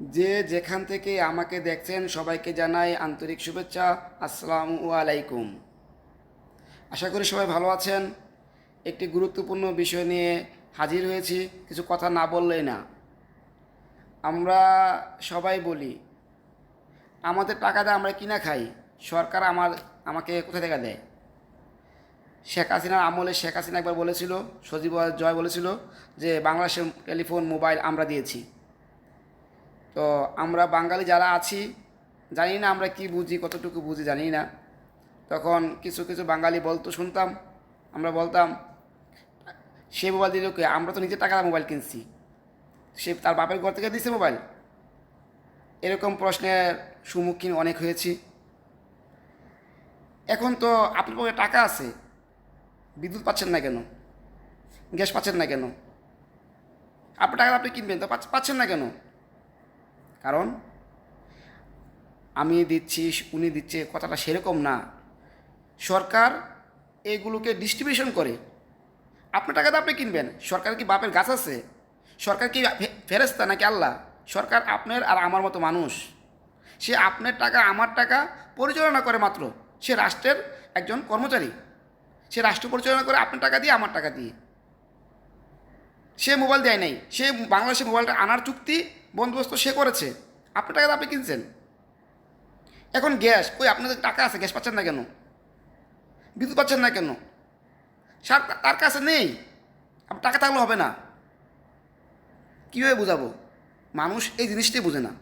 যে যেখান থেকে আমাকে দেখছেন সবাইকে জানাই আন্তরিক শুভেচ্ছা। আসসালামু আলাইকুম। আশা করি সবাই ভালো আছেন। একটি গুরুত্বপূর্ণ বিষয় নিয়ে হাজির হয়েছি, কিছু কথা না বললেই না। আমরা সবাই বলি আমাদের টাকা দিয়ে আমরা কিনা খাই, সরকার আমাকে কোথা থেকে দেয়? শেখ হাসিনার আমলে শেখ হাসিনা একবার বলেছিল, সজীব জয় বলেছিল যে বাংলাদেশের টেলিফোন মোবাইল আমরা দিয়েছি। তো আমরা বাঙালি যারা আছি জানি না আমরা কি বুঝি, কতটুকু বুঝি জানি না। তখন কিছু কিছু বাঙালি বলতো, শুনতাম, আমরা বলতাম সে মোবাইল দিল কে? আমরা তো নিজের টাকা মোবাইল কিনছি, সে তার বাপের ঘর থেকে দিছে মোবাইল। এরকম প্রশ্নের সম্মুখীন অনেক হয়েছি। এখন তো আপনার পক্ষে টাকা আছে, বিদ্যুৎ পাচ্ছেন না কেন? গ্যাস পাচ্ছেন না কেন? আপনার টাকা আপনি কিনবেন তো পাচ্ছেন না কেন? কারণ আমি দিচ্ছি, উনি দিচ্ছে, কথাটা সেরকম না। সরকার এগুলোকে ডিস্ট্রিবিউশন করে। আপনার টাকাতে আপনি কিনবেন। সরকার কি বাপের গাছ আছে? সরকার কি ফেরেস্তা নাকি আল্লাহ? সরকার আপনার আর আমার মতো মানুষ। সে আপনার টাকা আমার টাকা পরিচালনা করে মাত্র। সে রাষ্ট্রের একজন কর্মচারী। সে রাষ্ট্র পরিচালনা করে আপনার টাকা দিয়ে, আমার টাকা দিয়ে। সে মোবাইল দেয় নাই, সে বাংলাদেশে মোবাইলটা আনার চুক্তি বন্দোবস্ত সে করেছে। আপনার টাকাতে আপনি কিনছেন। এখন গ্যাস কই? আপনাদের টাকা আছে, গ্যাস পাচ্ছেন না কেন? বিদ্যুৎ পাচ্ছেন না কেন? তার কাছে নেই। টাকা থাকলে হবে না। কীভাবে বোঝাবো? মানুষ এই জিনিসটাই বোঝে না।